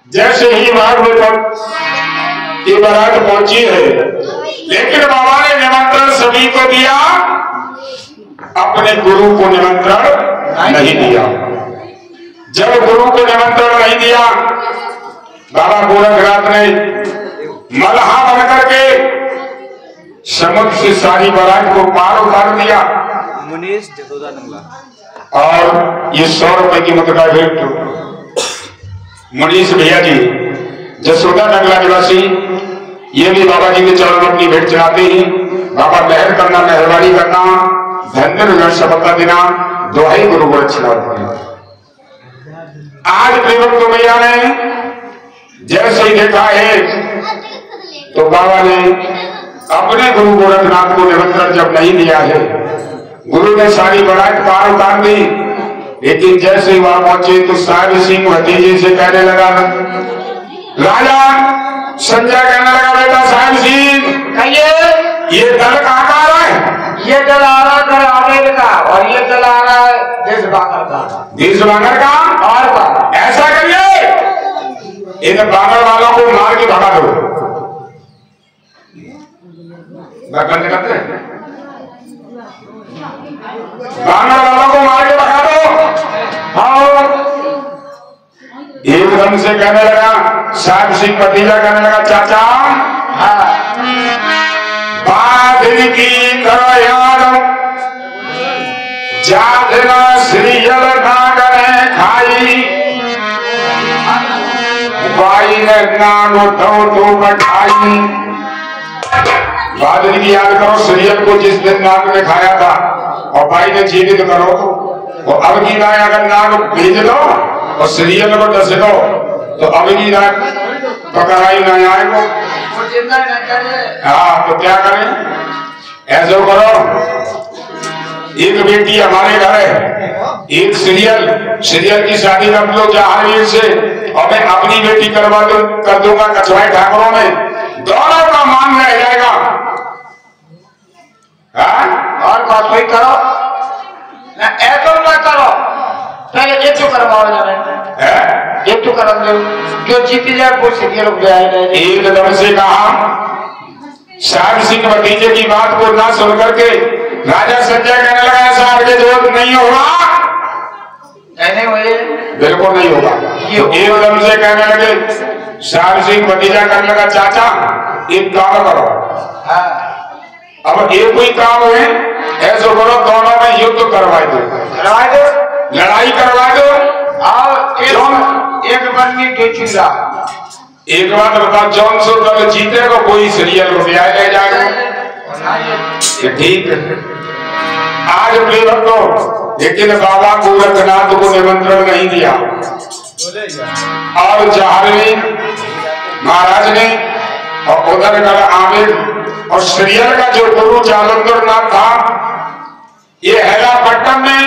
जैसे ही भागवत की बारात पहुंची है, लेकिन बाबा ने निमंत्रण सभी को दिया, अपने गुरु को निमंत्रण नहीं दिया। जब गुरु को निमंत्रण नहीं दिया, बाबा गोरखनाथ ने मल्हा बन करके समुद्र से सारी बारात को पार उतार दिया और ये 100 रुपए की कीमत का भेंट मनीष भैया जी जसोदा नगला निवासी, ये भी बाबा जी के चरणों में अपनी भेंट चढ़ाते ही, बाबा मेहर करना, मेहरबानी करना, धन्य सफलता देना, दोहाई गुरु गोरक्षनाथ। आज प्रेमभक्त भैया ने जैसे ही देखा है तो बाबा ने अपने गुरु गोरखनाथ को निमंत्रण जब नहीं दिया है, गुरु ने सारी बारात पार उतार दी, लेकिन जैसे ही वहां पहुंचे तो साहिब सिंह भतीजे से कहने लगा, राजा संजय कहने लगा, बेटा साहिब सिंह कहिए ये दल कहाँ का आ रहा है? ये दल आ रहा है आमेर का और ये दल आ रहा है देशबांगर का। देशबांगर का? और का। ऐसा करिए इन बांगर वालों को मार के भगा दो। करते बांगर वालों को मार के भगा दो। और एकदम से कहने लगा, साहिब सिंह भतीजा कहने लगा, चाचा बाधिन की करो यार, जाधना श्रीयल नागने खाई, बाई ने नागो तो बैठाई। बाधिन की याद करो, श्रीयल को जिस दिन नाग ने खाया था, और भाई ने जीवित करो, और अब की राय अगर नाग भेज दो और श्रीयल को डस दो तो अब की राय पकड़ाई न आएगा। हाँ तो क्या करें? ऐसा करो, एक बेटी हमारे घर है, एक सीरियल की शादी कर लो जहांगीर से, और मैं अपनी बेटी कर दूंगा कछवाई ठाकुरों में, दोनों का मान रह जाएगा। और बात कोई करो ना, ऐसा ना करो, पहले एक तो करवाओ जाए, एक तो कर दो, जो जीत जाए वो सीरियल हो जाएगा। एकदम से कहा, साहिब सिंह भतीजे की बात को ना सुन करके राजा संजय कहने लगा, ऐसा आगे जरूरत नहीं होगा। कहने हुए बिल्कुल नहीं होगा। एकदम से कहने लगे, साहिब सिंह भतीजा कहने लगा, चाचा एक काम करो, अब एक कोई काम है, ऐसा करो दोनों में युद्ध करवा दो, लड़ाई करवा दो, और एक बंदी दो चूल्हा। एक बात बता, जौन सो दल जीतेगा कोई सीरियल रुपया ले जाएगा। ठीक है। आज प्रेमभक्तों, लेकिन बाबा गोरखनाथ को निमंत्रण नहीं दिया, और जाहरवी महाराज ने और उधर आमिर और सीरियल का जो गुरु जालंधर नाथ था, ये हैदरापट्टनम में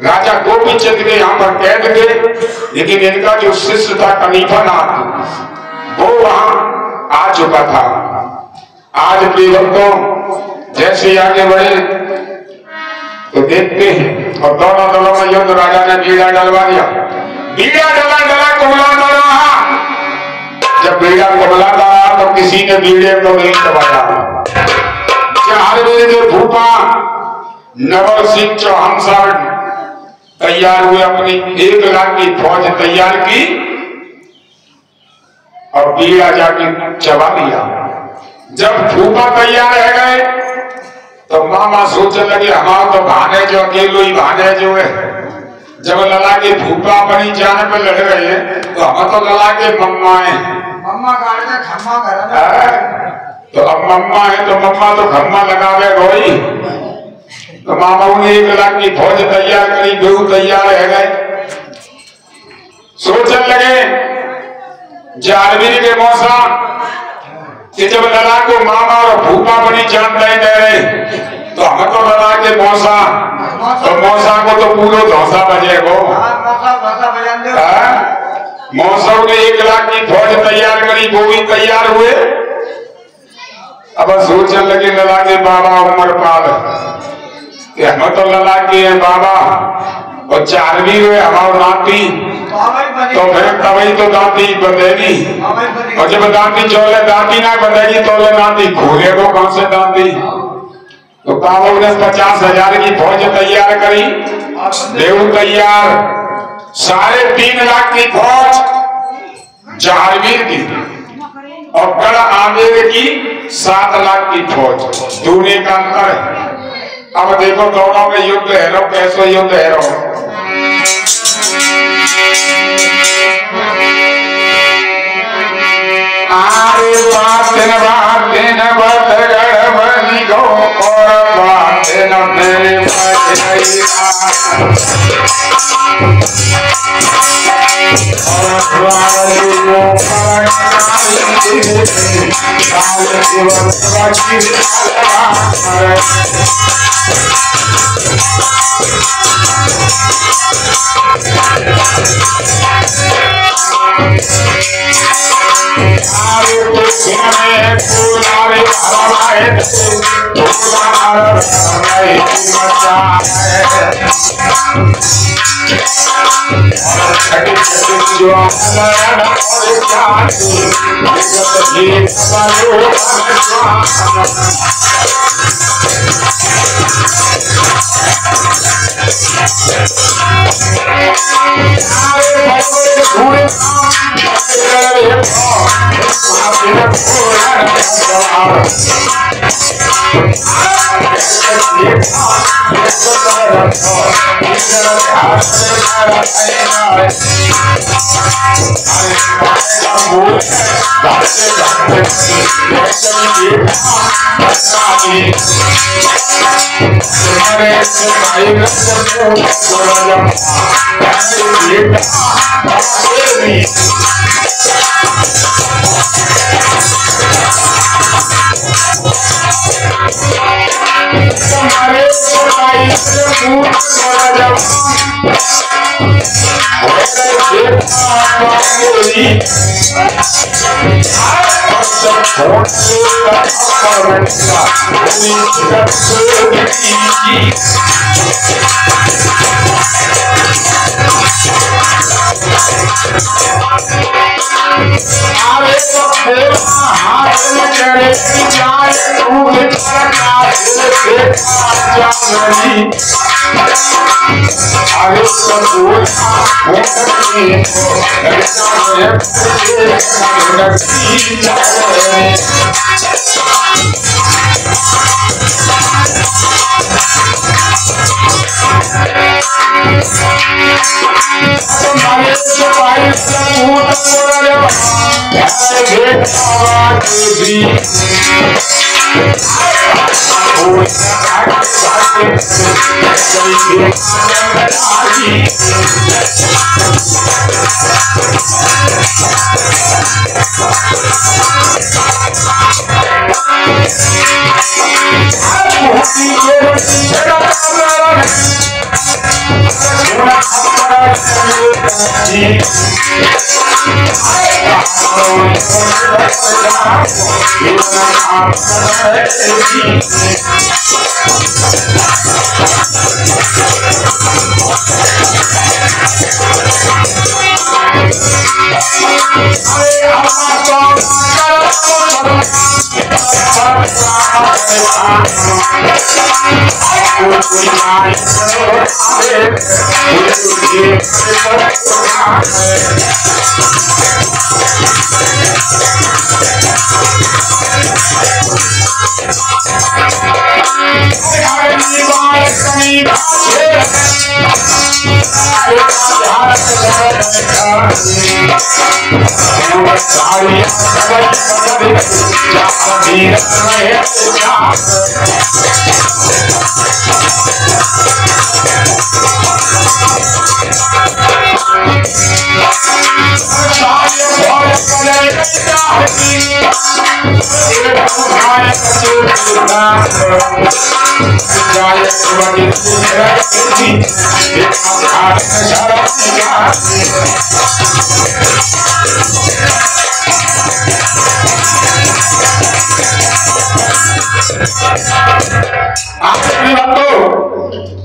राजा गोपीचंद के यहाँ पर कैद थे, लेकिन इनका जो शिष्य था कनीफा नाथ, वो वहां आ चुका था। आज प्रियभक्तों जैसे आगे बढ़े तो देखते हैं, और दोनों दलों में युद्ध, राजा ने बीड़ा डलवा दिया, बीड़ा डला कुमला डला। जब बीड़ा कुमला डला तो किसी ने बीड़े को नहीं दबाया। जो भूपा नवल सिंह चौहान साहब तैयार हुए, अपनी 1 लाख की फौज तैयार की और बीड़ा जाके चबा लिया। जब भूपा तैयार रह गए तो मामा सोचने लगे, हमारा तो भाने जो अकेलो ही भाने जो है, जब लला के भूपा अपनी जान पे लड़ रहे हैं तो हम तो लला के मम्मा है, मम्मा खम्मा कर, तो अब मम्मा है तो मम्मा तो खम्मा लगा गए रोई। तो मामा ने 1 लाख की फौज तैयार करी, बेहू तैयार रह गए। सोचने लगे जारवीर के मौसा कि जब लला को मामा और भूपा बड़ी जान दे रहे तो हम तो लला के मौसा, तो मौसा को तो पूरा धौसा बजेगो। मौसा ने 1 लाख की फौज तैयार करी, वो भी तैयार हुए। अब सोचने लगे लला के बाबा उमरपाल, हम तो लला के बाबा और चारवीर हमारा नाती, तो फिर तभी तो दांती बंधेगी, और जब दांती चोले दांती ना बंधेगी तो दांती खोले को कौन से दांती। तो काबू ने 50,000 की फौज तैयार करी, देव तैयार, 3.5 लाख की फौज जहांगीर की और गढ़ आमेर की 7 लाख की फौज, दूने का अंतर है। अब देखो दोनों में युद्ध है रो, कैसे युद्ध है रो। आरे बातें बतगड़ बनी गो और बातें मेरे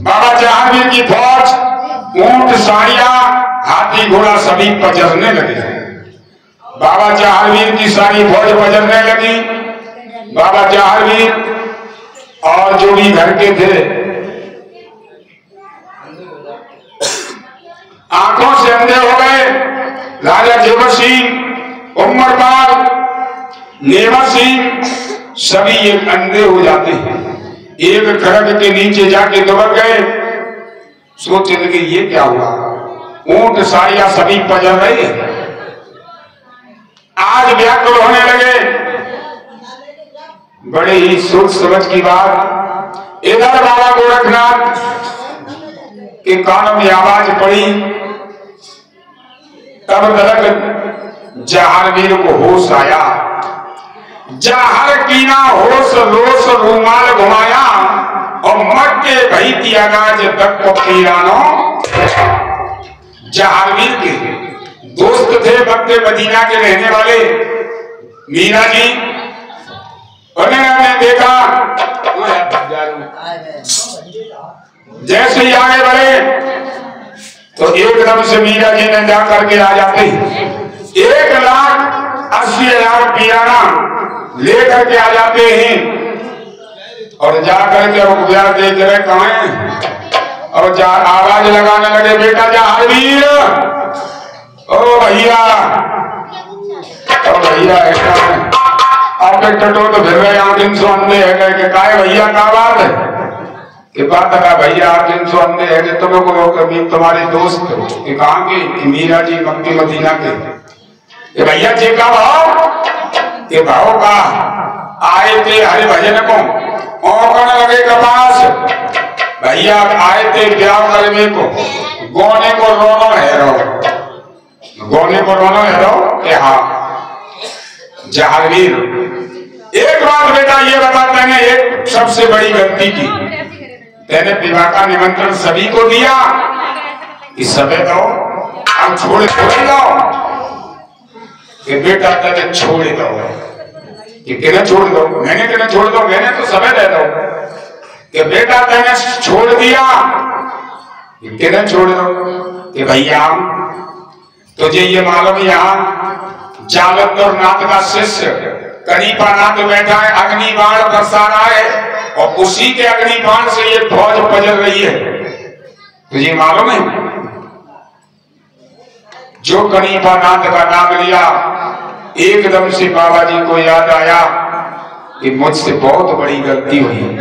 बाबा जहांगीर की फौज ऊंट साड़ियां हाथी घोड़ा सभी पजरने लगे। बाबा जहारवीर की सारी फौज पजरने लगी। बाबा जहारवीर और जो भी घर के थे आंखों से अंधे हो गए। राजा जेवर सिंह, उमरपाल, नेवा सिंह सभी एक अंधे हो जाते हैं। एक खड़ग के नीचे जाके दबक गए। सोचने लगे ये क्या हुआ, ऊंट सारिया सभी पजर रहे। आज व्याकुल होने लगे। बड़े ही सोच समझ की बात। इधर बाबा गोरखनाथ के कानों में आवाज पड़ी। तब तक जहारवीर को होश आया। जहर कीना होश रोश रूमाल घुमाया और मक्के भई की अनाज तक को पीरानो। जहारवीर के दोस्त थे मक्के मदीना के रहने वाले मीरा जी। उन्होंने देखा जैसे ही आगे बढ़े तो एकदम से मीरा जी ने जा करके आ जाते 1,80,000 पियाना लेकर के आ जाते हैं और जाकर के रुपया देख रहे कहाँ हैं और आवाज लगाने लगे बेटा जहारवीर, ओ भैया, ओ भैया आप टटो तो फिर रहे 800 अंधे है कि काय भैया का बात है कि बात है भैया 800 अंधे है कि तुम्हें को कभी तुम्हारे दोस्त कि कहाँ के मीरा जी मक्के मदीना के भैया जी का भाव के भाव का आए थे हरे भजन को औकड़ लगे कपास। भैया आए थे ब्याह करने को गोने को रोनो है रो, गोने को रोनो है रो के हाँ। जहारवीर एक बात बेटा ये बता, मैंने एक सबसे बड़ी गलती की। मैंने विवाह का निमंत्रण सभी को दिया कि सबे दो अब छोड़ दो कि बेटा तेरे छोड़ दो कि किन्हें छोड़ दो, मैंने किन्हें छोड़ दो, मैंने तो सबे दे दो कि बेटा तेने छोड़ दिया कि किन्हें छोड़ दो कि भैया तुझे ये मालूम यहाँ जालंधर नाथ का शिष्य कनीपा नाथ बैठा है, अग्निबाण बरसा रहा है और उसी के अग्निबाण से ये फौज पजर रही है। तुझे मालूम है? जो कनीपा नाथ का नाम लिया एकदम से बाबा जी को याद आया कि मुझसे बहुत बड़ी गलती हुई।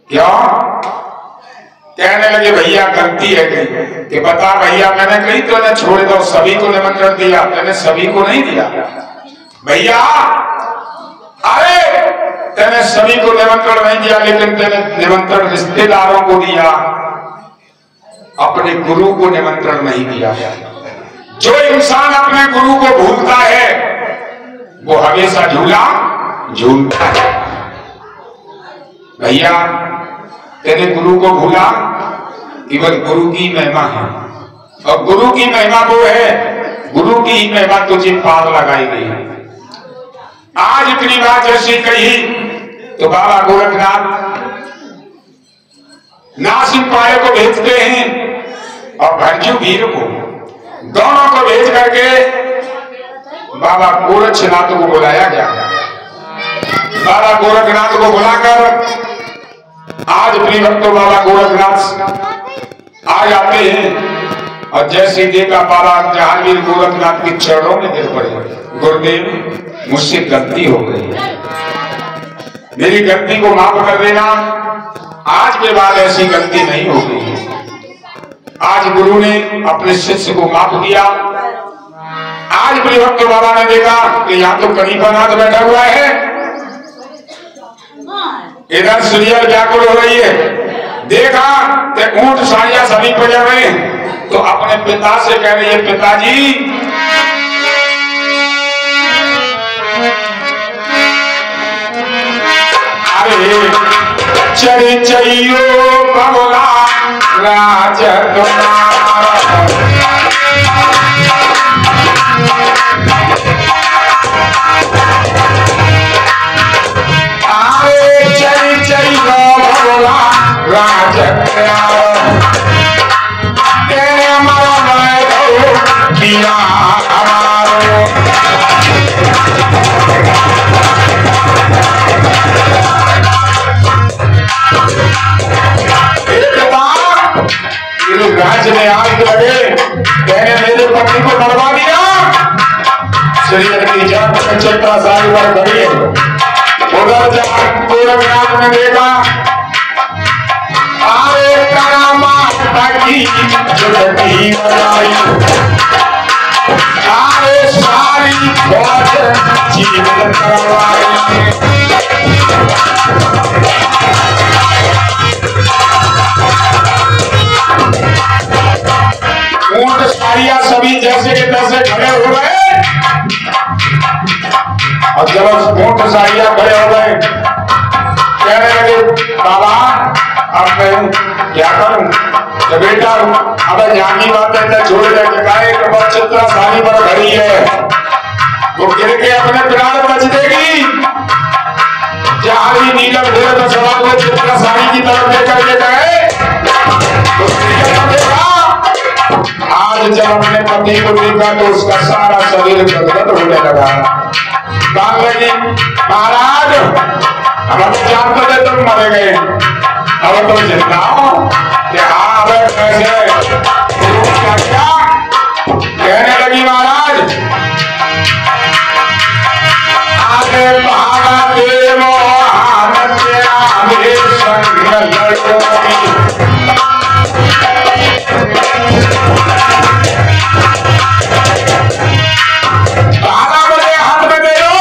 क्या कहने लगे भैया गलती है कहीं कि बता भैया मैंने कही तो ने छोड़ दो, सभी को निमंत्रण दिया, मैंने सभी को नहीं दिया भैया। अरे तेने सभी को निमंत्रण नहीं दिया लेकिन तेने निमंत्रण रिश्तेदारों को दिया, अपने गुरु को निमंत्रण नहीं दिया। जो इंसान अपने गुरु को भूलता है वो हमेशा झूलता है। भैया तेरे गुरु को भूला, केवल गुरु की महिमा है और गुरु की महिमा वो है, गुरु की ही महिमा तुझे पार लगाई गई है। आज इतनी बात जैसी कही तो बाबा गोरखनाथ नासिम पाए को भेजते हैं और भरजू वीर को दोनों को भेज करके बाबा गोरक्षनाथ को बुलाया गया। बाबा गोरखनाथ को बुलाकर आज प्रिय भक्तों बाबा गोरखनाथ आ जाते हैं और जैसे देखा बाबा जहांगीर गोरखनाथ के चरणों में गिर पड़े। गुरुदेव मुझसे गलती हो गई, मेरी गलती को माफ कर देना, आज के बाद ऐसी गलती नहीं होगी। आज गुरु ने अपने शिष्य को माफ किया। आज प्रिय भक्त बाबा ने देखा कि यहाँ तो कनीपा नाथ बैठा हुआ है, इधर सीरियल व्याकुल हो रही है, देखा कि ऊंट साड़ियां सभी बजा रहे हैं, तो अपने पिता से कह रही है पिताजी अरे चढ़ चइयो बबला राज राज शरीर की जान चेतना सारी पर खड़ी है। उधर जब गोरखनाथ ने देखा आरे करामा ताकि जुटती बनाई आरे सारी फौज जीवन करवाई। ऊंट साड़ियां सभी जैसे के तैसे खड़े हो गए और जब ऊंट साड़ियां खड़े हो गए कहने लगे बाबा अब मैं क्या करूं तो बेटा अब जानी बात है छोड़ दे के चित्रा साड़ी पर खड़ी है वो गिर के अपने प्राण बच देगी। जहां भी नीलम ढेर तो सवाल को चित्रा साड़ी की तरफ लेकर के गए तो देखा आज जब अपने पति को देखा तो उसका सारा शरीर गदगद होने लगा। कहा लगी महाराज हम तो जानते थे तुम मरे गए अब तुम जिंदा हो हाँ कैसे क्या कहने लगी महाराज आगे महादेव हाथ में दे दो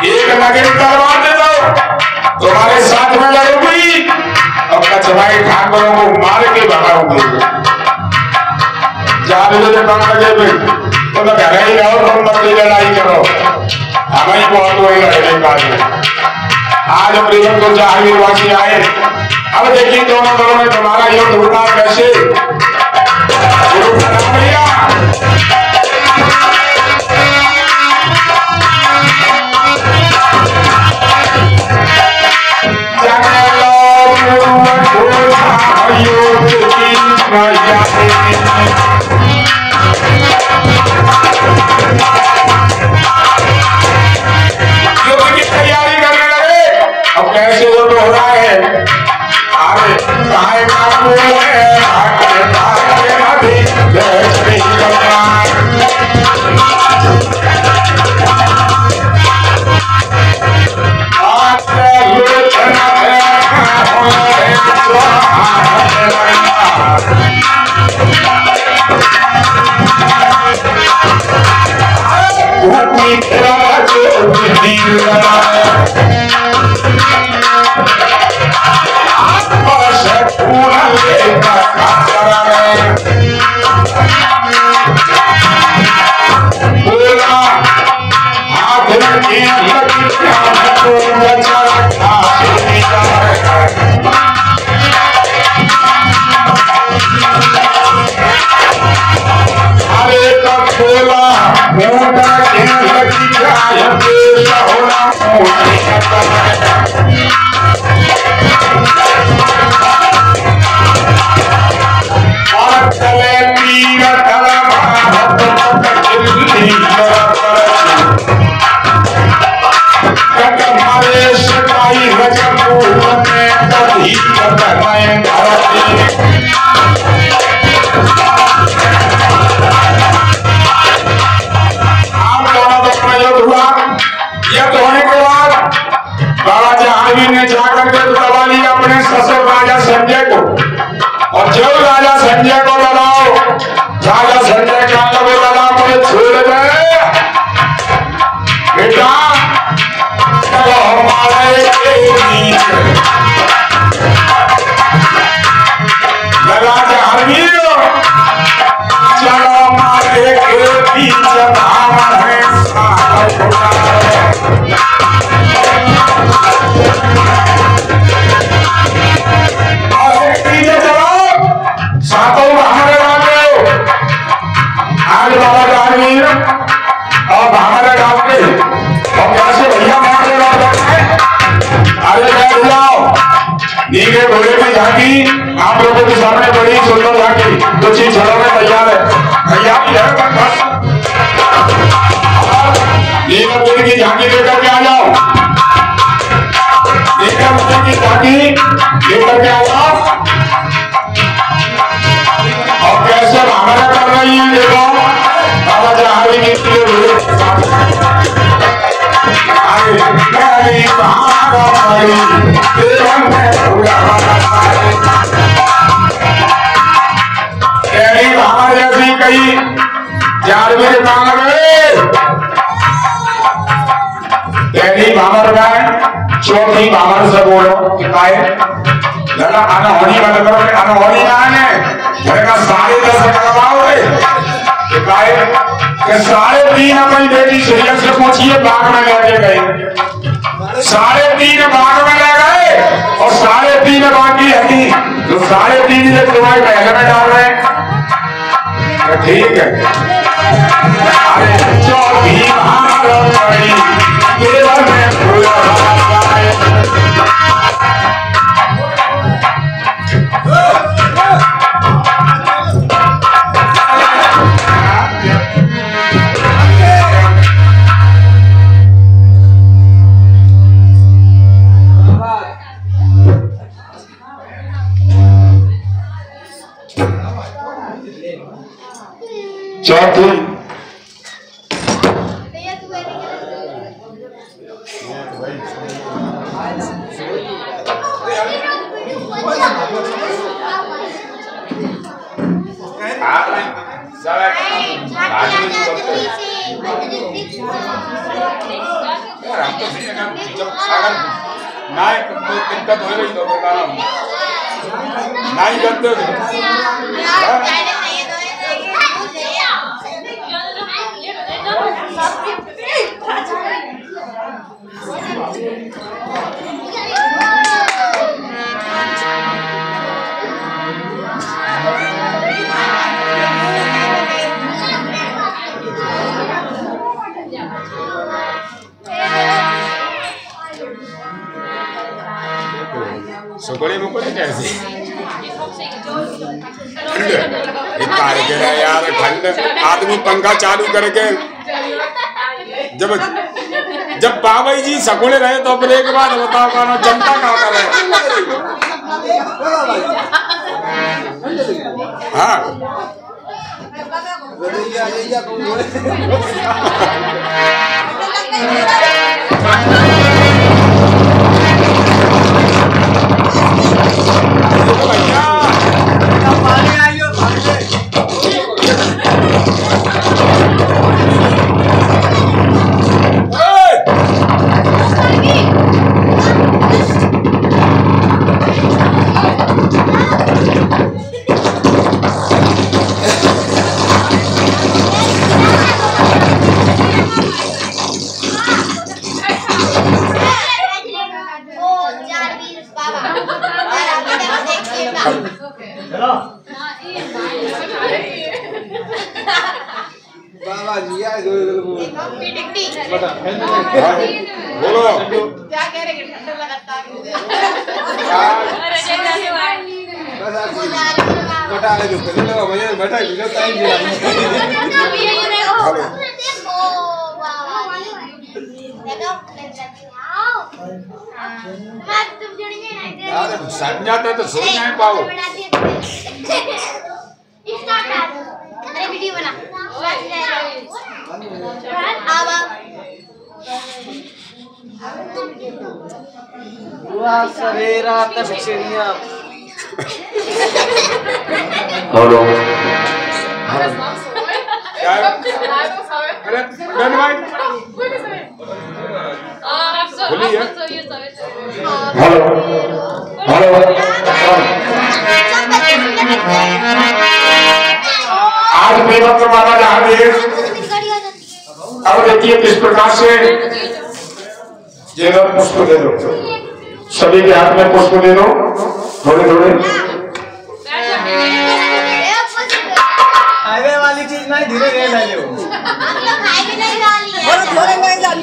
एक नगरी तलवार दे दो तुम्हारे साथ में लड़ूंगी और कचवाई ठाकुरों को मार के भगाऊंगी। जहां मुझे कम लगे तुम घर ही रहो तुम मत लड़ाई करो हमें बहुत वही लड़ने का आज प्रेम को जहांगीर वासी आए। अब देखिए दोनों दलों में तुम्हारा युद्ध होगा कैसे। गुरु का नाम लिया तैयारी करने लगे। अब कैसे युद्ध हो रहा है आगे काय का बोल है जाकर के दबा लिया अपने ससुर राजा संजय को और जब राजा संजय को लगाओ राजा संजय कांड को लगा मुझे छोड़ गए बेटा चलो हमारे लगा जाहवीर चलो हमारे बीच धाम है सातों हमारे आज बाबा जागीर और हमारे गांव के और कैसे भैया हमारे अरे बैठ जाओ नीले घोड़े की झांकी आप लोगों के सामने बड़ी सुंदर झांकी कुछ ही क्षणों में तैयार है भैया की है बस नीले घोड़े की झांकी लेकर के आ जाओ नीले घोड़े की झांकी लेकर के आ जाओ और कैसे भावना कर रही है देखो बाबा जहां कोई बेटी जैसी कई जादवी के काम लगे पहली भावर में चौथी भावर से बोलो लगा आना होनी वाला करो आना होनी ना है घर का 10:30 करवाओगे कि 3:30 अपनी बेटी सीरियल से पहुंचिए बाग में लेके गए 3:30 बाग में ले गए और 3:30 बाकी है जो 3:30 से तुम्हारे पहले में डाल रहे हैं ठीक है अरे चौथी भावर पड़ी केवल में फूल चौथी सुगड़े मुकड़े कैसे ठंड यार ठंड आदमी पंखा चालू करके जब बाबाई जी सकुड़े रहे तो फिर एक बात बताओ कौन जनता कहाँ कर रहे हाँ बोलो क्या कह रहे हैं ठंडा लगाता है बटा है जो पहले लगा भैया बैठा है वीडियो टाइम दिया यार सट जाता तो सो नहीं पाओ अरे वीडियो बना सवेरा तबचरिया हेलो हेलो आज मेरा तुम्हारा जहाँ अब देखिए किस प्रकार से ये पुष्प दे दो सभी के हाथ में पुष्प दे दो थोड़े थोड़े हाईवे वाली चीज नहीं धीरे धीरे ले लो थोड़े नहीं डाल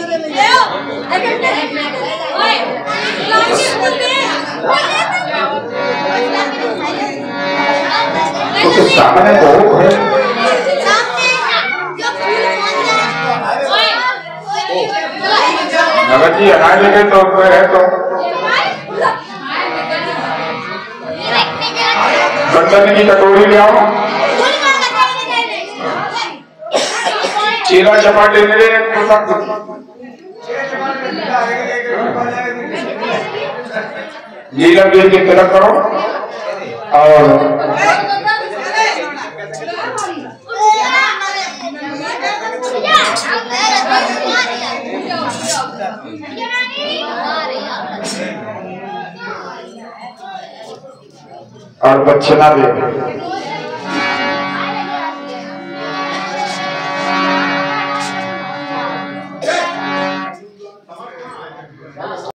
तो सामने बहुत है नगर जी अनाज लेके तो है तो बर्तन की कटोरी ले आओ नीला चपाटे मेरे नीला भी की तरफ करो और बच्चे ना दे